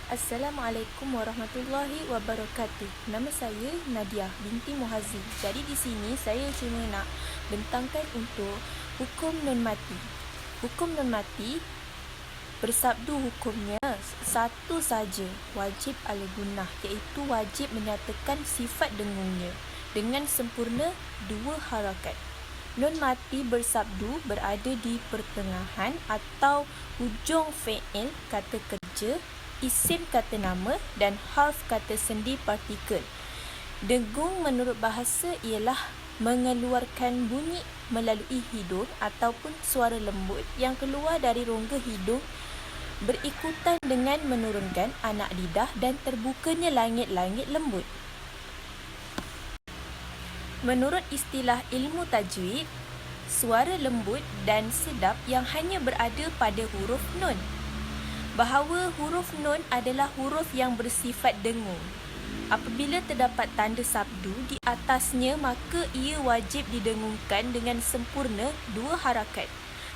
Assalamualaikum warahmatullahi wabarakatuh. Nama saya Nadia binti Muhazi. Jadi di sini saya cuma nak bentangkan untuk hukum non mati. Hukum non mati bersabdu hukumnya satu saja, wajib ala gunah, iaitu wajib menyatakan sifat dengungnya dengan sempurna dua harakat. Nun mati bersabdu berada di pertengahan atau hujung fi'il kata kerja, isim kata nama dan harf kata sendi partikel. Dengung menurut bahasa ialah mengeluarkan bunyi melalui hidung ataupun suara lembut yang keluar dari rongga hidung berikutan dengan menurunkan anak lidah dan terbukanya langit-langit lembut. Menurut istilah ilmu tajwid, suara lembut dan sedap yang hanya berada pada huruf nun. Bahawa huruf nun adalah huruf yang bersifat dengung. Apabila terdapat tanda sabdu di atasnya, maka ia wajib didengungkan dengan sempurna dua harakat.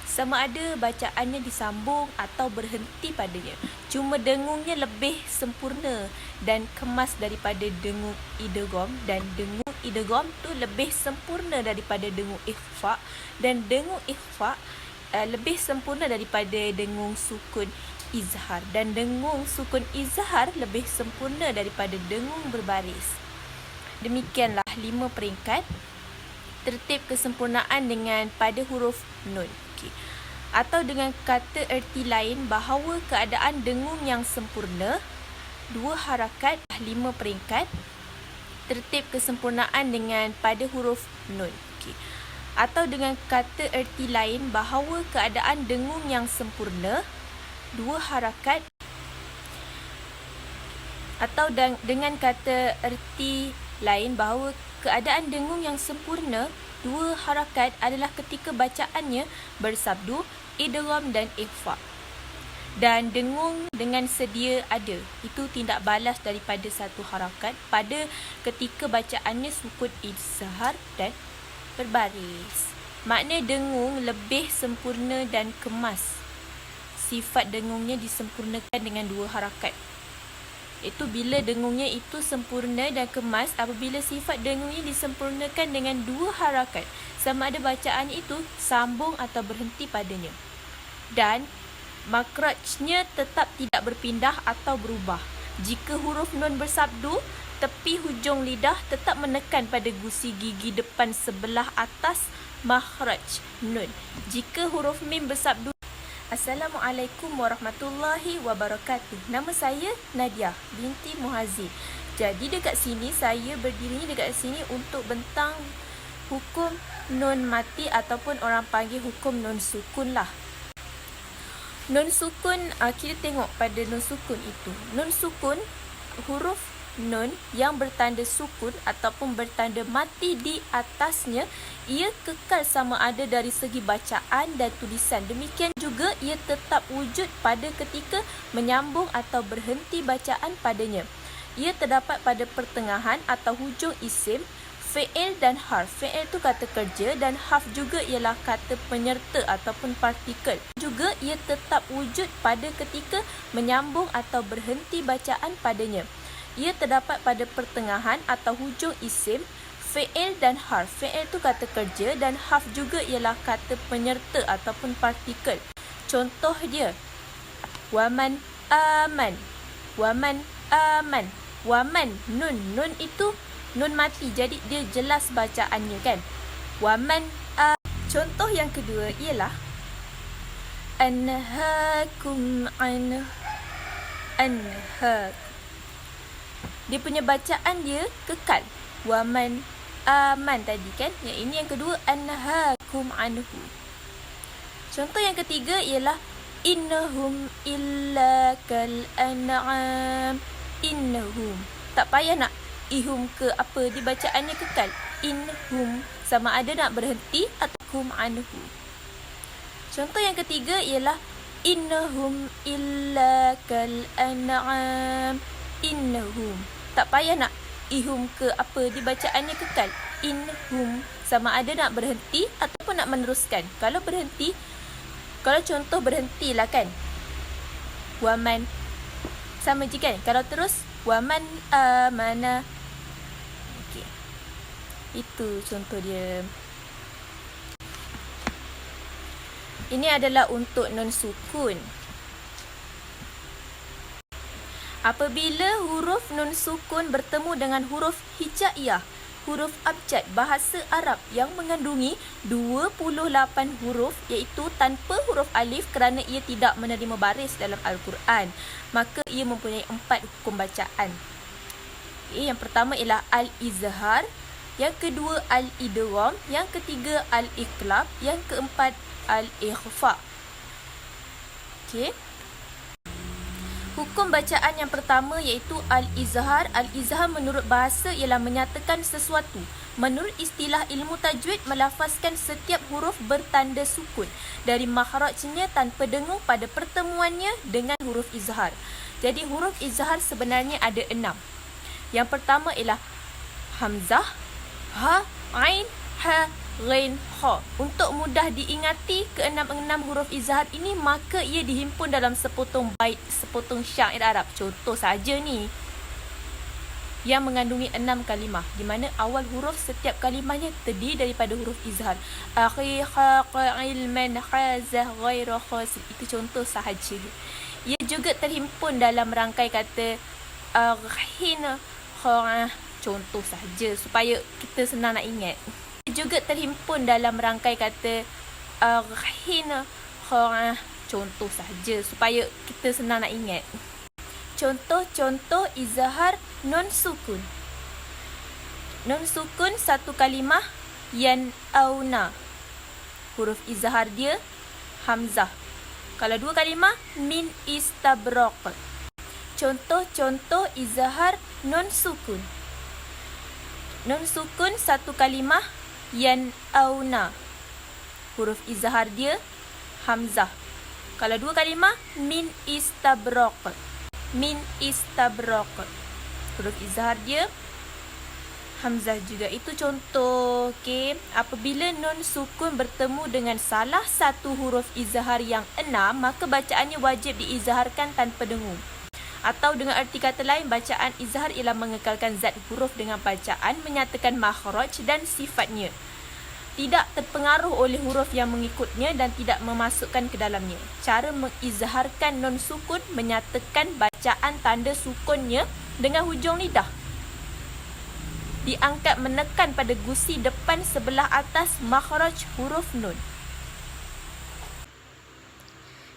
Sama ada bacaannya disambung atau berhenti padanya. Cuma dengungnya lebih sempurna dan kemas daripada dengung idgham, dan dengung idgham tu lebih sempurna daripada dengung ikhfa, dan dengung ikhfa lebih sempurna daripada dengung sukun izhar, dan dengung sukun izhar lebih sempurna daripada dengung berbaris. Demikianlah 5 peringkat tertib kesempurnaan dengan pada huruf nun. Atau dengan kata erti lain, bahawa keadaan dengung yang sempurna dua harakat 5 peringkat tertib kesempurnaan dengan pada huruf nun. Atau dengan kata erti lain, bahawa keadaan dengung yang sempurna dua harakat, atau dengan kata erti lain, bahawa keadaan dengung yang sempurna dua harakat adalah ketika bacaannya bersabdu idgham dan ikhfa, dan dengung dengan sedia ada, itu tindak balas daripada satu harakat pada ketika bacaannya sukun izhar dan berbaris. Makna dengung lebih sempurna dan kemas. Sifat dengungnya disempurnakan dengan dua harakat. Itu bila dengungnya itu sempurna dan kemas apabila sifat dengungnya disempurnakan dengan dua harakat, sama ada bacaan itu sambung atau berhenti padanya, dan makrajnya tetap tidak berpindah atau berubah. Jika huruf nun bersabdu, tepi hujung lidah tetap menekan pada gusi gigi depan sebelah atas makhraj nun. Jika huruf mim bersabdu. Assalamualaikum warahmatullahi wabarakatuh. Nama saya Nadia binti Muhazi. Jadi dekat sini saya berdiri dekat sini untuk bentang hukum nun mati ataupun orang panggil hukum nun sukun lah. Nun sukun, kita tengok pada nun sukun itu. Nun sukun, huruf nun yang bertanda sukun ataupun bertanda mati di atasnya, ia kekal sama ada dari segi bacaan dan tulisan. Demikian juga ia tetap wujud pada ketika menyambung atau berhenti bacaan padanya. Ia terdapat pada pertengahan atau hujung isim, fi'il dan harf. Fi'il tu kata kerja dan harf juga ialah kata penyerta ataupun partikel. Juga ia tetap wujud pada ketika menyambung atau berhenti bacaan padanya. Ia terdapat pada pertengahan atau hujung isim, fi'il dan harf. Fi'il tu kata kerja dan harf juga ialah kata penyerta ataupun partikel. Contoh dia, waman aman, waman aman, waman nun. Nun itu nun mati, jadi dia jelas bacaannya kan. Waman contoh yang kedua ialah anhaakum anha. Dia punya bacaan dia kekal. Waman aman tadi kan. Yang ini yang kedua, anhaakum anhu. Contoh yang ketiga ialah innahum illa kal an'am. Innahum. Tak payah nak ihum ke apa, dia bacaannya kekal. Inhum, sama ada nak berhenti atau hum anhu. Contoh yang ketiga ialah innahum illa kal an'am. Innahum. Tak payah nak ihum ke apa, dia bacaannya kekal. Inhum, sama ada nak berhenti ataupun nak meneruskan. Kalau berhenti, kalau contoh berhentilah kan. Waman Sama je kan? Kalau terus waman amana. Okey. Itu contoh dia. Ini adalah untuk non sukun. Apabila huruf nun sukun bertemu dengan huruf hijaiyah, huruf abjad bahasa Arab yang mengandungi 28 huruf iaitu tanpa huruf alif kerana ia tidak menerima baris dalam Al-Quran, maka ia mempunyai 4 hukum bacaan. Yang pertama ialah al-izhar, yang kedua al-idgham, yang ketiga al-iqlab, yang keempat al-ikhfa. Okey. Hukum bacaan yang pertama iaitu al-izhar. Al-izhar menurut bahasa ialah menyatakan sesuatu. Menurut istilah ilmu tajwid, melafazkan setiap huruf bertanda sukun dari makhrajnya tanpa dengung pada pertemuannya dengan huruf izhar. Jadi huruf izhar sebenarnya ada 6. Yang pertama ialah hamzah, ha, ain, ha, ghain, kha. Untuk mudah diingati ke-6 huruf izhar ini, maka ia dihimpun dalam sepotong bait, sepotong syair Arab. Contoh saja ni yang mengandungi 6 kalimah, di mana awal huruf setiap kalimahnya terdiri daripada huruf izhar. Akhi, kha, ilman, khazah, ghaira, khas. Itu contoh sahaja. Ia juga terhimpun dalam rangkai kata hina, kha. Contoh sahaja supaya kita senang nak ingat. Juga terhimpun dalam rangkai kata hina, kha. Contoh sahaja supaya kita senang nak ingat. Contoh-contoh izhar non sukun. Non sukun satu kalimah yan'auna. Huruf izhar dia hamzah. Kalau 2 kalimah min istabraq. Contoh-contoh izhar non sukun. Non sukun satu kalimah yan'auna. Huruf izhar dia hamzah. Kalau 2 kalimah min istabraq. Min istabraq. Huruf izhar dia hamzah juga. Itu contoh. Okey. Apabila nun sukun bertemu dengan salah satu huruf izhar yang 6, maka bacaannya wajib diizharkan tanpa dengung. Atau dengan arti kata lain, bacaan izhar ialah mengekalkan zat huruf dengan bacaan, menyatakan makhraj dan sifatnya. Tidak terpengaruh oleh huruf yang mengikutnya dan tidak memasukkan ke dalamnya. Cara mengizharkan nun sukun, menyatakan bacaan tanda sukunnya dengan hujung lidah diangkat menekan pada gusi depan sebelah atas makhraj huruf nun.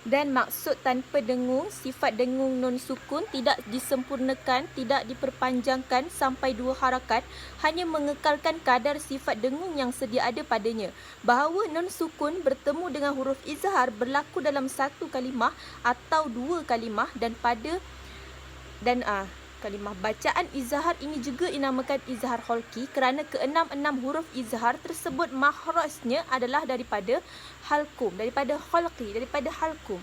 Dan maksud tanpa dengung, sifat dengung nun sukun tidak disempurnakan, tidak diperpanjangkan sampai 2 harakat, hanya mengekalkan kadar sifat dengung yang sedia ada padanya. Bahawa nun sukun bertemu dengan huruf izhar berlaku dalam 1 kalimah atau 2 kalimah kalimah bacaan izhar ini juga dinamakan izhar khalqi kerana ke-6 huruf izhar tersebut makhrajnya adalah daripada halqum, daripada khalqi, daripada halqum.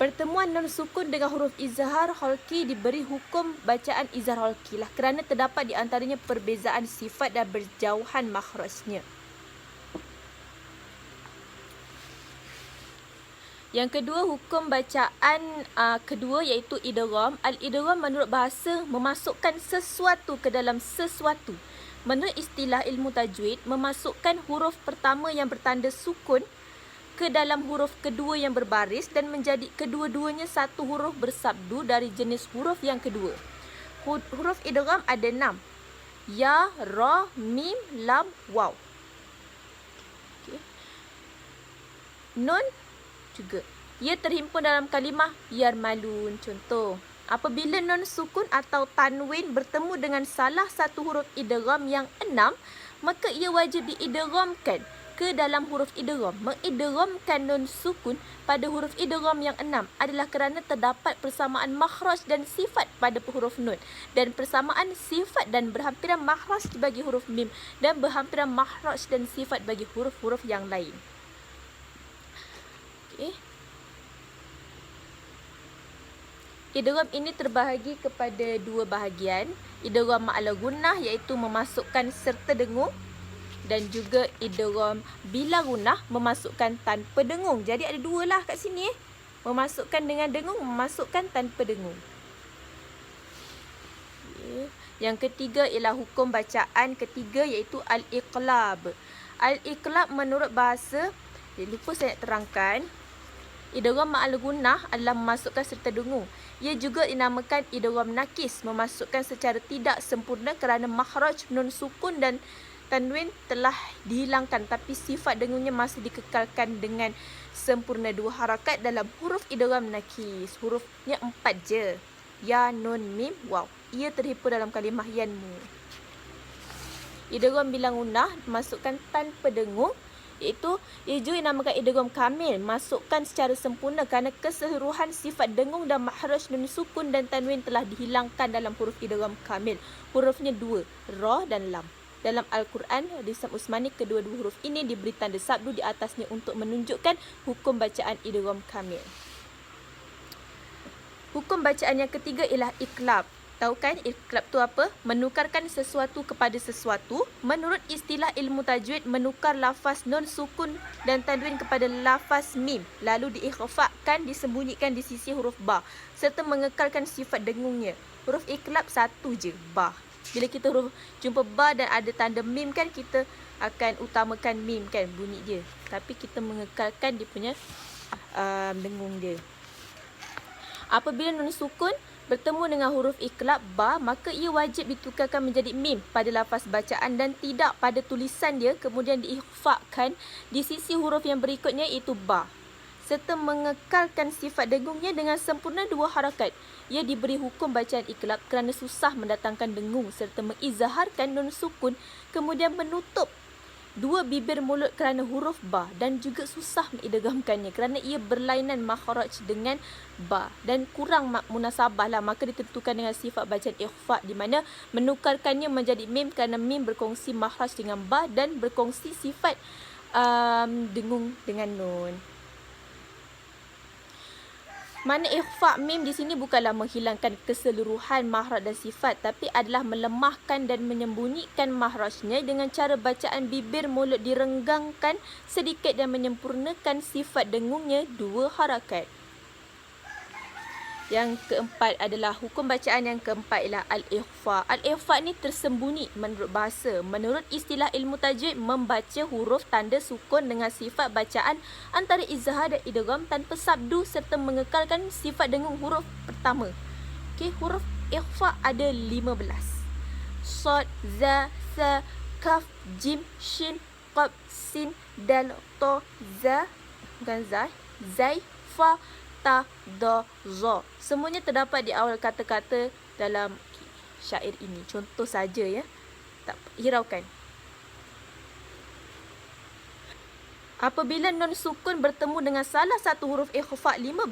Pertemuan nun sukun dengan huruf izhar khalqi diberi hukum bacaan izhar khalqi lah kerana terdapat di antaranya perbezaan sifat dan berjauhan makhrajnya. Yang kedua, hukum bacaan kedua iaitu idgham. Al-idgham menurut bahasa memasukkan sesuatu ke dalam sesuatu. Menurut istilah ilmu tajwid, memasukkan huruf pertama yang bertanda sukun ke dalam huruf kedua yang berbaris dan menjadi kedua-duanya satu huruf bersabdu dari jenis huruf yang kedua. Huruf idgham ada 6. Ya, ra, mim, lam, waw. Okay. Nun juga. Ia terhimpun dalam kalimah yarmalun. Contoh, apabila nun sukun atau tanwin bertemu dengan salah satu huruf idgham yang 6, maka ia wajib diidghamkan ke dalam huruf idgham. Mengidghamkan nun sukun pada huruf idgham yang 6 adalah kerana terdapat persamaan makhraj dan sifat pada huruf nun dan persamaan sifat dan berhampiran makhraj bagi huruf mim dan berhampiran makhraj dan sifat bagi huruf-huruf yang lain. Idgham ini terbahagi kepada 2 bahagian. Idgham ma'al gunnah iaitu memasukkan serta dengung dan juga idgham bila gunnah memasukkan tanpa dengung. Jadi ada 2 lah kat sini. Memasukkan dengan dengung, memasukkan tanpa dengung. Yang ketiga ialah hukum bacaan ketiga iaitu al-iqlab. Al-iqlab menurut bahasa, lupa saya nak terangkan. Idgham ma'al gunnah adalah memasukkan serta dengung. Ia juga dinamakan idgham nakis, memasukkan secara tidak sempurna kerana makhraj nun sukun dan tanwin telah dihilangkan tapi sifat dengungnya masih dikekalkan dengan sempurna 2 harakat dalam huruf idgham nakis. Hurufnya 4 je. Ya, nun, mim, waw. Ia terhimpun dalam kalimah yanmu. Idgham bilang gunnah masukkan tanpa dengung, iaitu ia juga dinamakan idgham kamil, masukkan secara sempurna kerana keseluruhan sifat dengung dan makhraj nun sukun dan tanwin telah dihilangkan dalam huruf idgham kamil. Hurufnya 2, ra dan lam. Dalam Al-Quran, Lisan Usmani, kedua-dua huruf ini diberi tanda sabdu di atasnya untuk menunjukkan hukum bacaan idgham kamil. Hukum bacaan yang ketiga ialah iqlab. Tahu kan iqlab tu apa? Menukarkan sesuatu kepada sesuatu. Menurut istilah ilmu tajwid, menukar lafaz nun sukun dan tanwin kepada lafaz mim, lalu diikhfakan, disembunyikan di sisi huruf ba, serta mengekalkan sifat dengungnya. Huruf iqlab satu je, ba. Bila kita huruf jumpa ba dan ada tanda mim kan, kita akan utamakan mim kan, bunyi dia. Tapi kita mengekalkan dia punya dengung dia. Apabila nun sukun bertemu dengan huruf iqlab ba, maka ia wajib ditukarkan menjadi mim pada lafaz bacaan dan tidak pada tulisan dia, kemudian diikhfakan di sisi huruf yang berikutnya iaitu ba, serta mengekalkan sifat dengungnya dengan sempurna 2 harakat. Ia diberi hukum bacaan iqlab kerana susah mendatangkan dengung serta mengizaharkan nun sukun, kemudian menutup 2 bibir mulut kerana huruf ba, dan juga susah mengidghamkannya kerana ia berlainan makhraj dengan ba dan kurang munasabah lah, maka ditentukan dengan sifat bacaan ikhfa di mana menukarkannya menjadi mim kerana mim berkongsi makhraj dengan ba dan berkongsi sifat dengung dengan nun. Makna ikhfa mim di sini bukanlah menghilangkan keseluruhan makhraj dan sifat, tapi adalah melemahkan dan menyembunyikan makhrajnya dengan cara bacaan bibir mulut direnggangkan sedikit dan menyempurnakan sifat dengungnya 2 harakat. Yang keempat adalah hukum bacaan yang keempat ialah al-ikhfa. Al-ikhfa ni tersembunyi menurut bahasa. Menurut istilah ilmu tajwid, membaca huruf tanda sukun dengan sifat bacaan antara izhar dan idgham tanpa sabdu serta mengekalkan sifat dengung huruf pertama. Okey, huruf ikhfa ada 15. Sad, za, sa, kaf, jim, shin, qaf, sin, dal, ta, za, bukan zai, zai, fa, ta, da, za. Semuanya terdapat di awal kata-kata dalam syair ini. Contoh saja ya. Tak hiraukan. Apabila nun sukun bertemu dengan salah satu huruf ikhfa 15,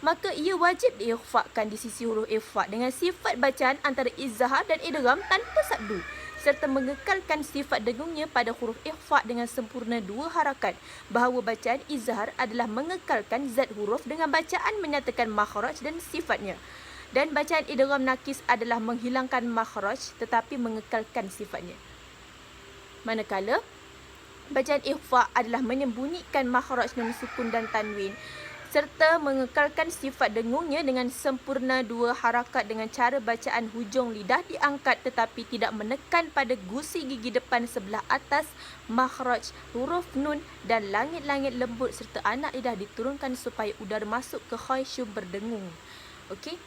maka ia wajib diikhfakan di sisi huruf ikhfa dengan sifat bacaan antara izhar dan idgham tanpa sabdu, serta mengekalkan sifat dengungnya pada huruf ikhfa dengan sempurna 2 harakat. Bahawa bacaan izhar adalah mengekalkan zat huruf dengan bacaan menyatakan makhraj dan sifatnya. Dan bacaan idgham nakis adalah menghilangkan makhraj tetapi mengekalkan sifatnya. Manakala bacaan ikhfa adalah menyembunyikan makhraj nun sukun dan tanwin serta mengekalkan sifat dengungnya dengan sempurna 2 harakat dengan cara bacaan hujung lidah diangkat tetapi tidak menekan pada gusi gigi depan sebelah atas makhraj huruf nun dan langit-langit lembut serta anak lidah diturunkan supaya udara masuk ke khayshum berdengung. Okey.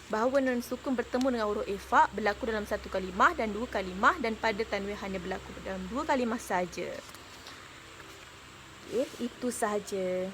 Bahawa nun sukun bertemu dengan huruf ikhfa berlaku dalam 1 kalimah dan 2 kalimah, dan pada tanwin hanya berlaku dalam 2 kalimah saja. Okey, itu sahaja.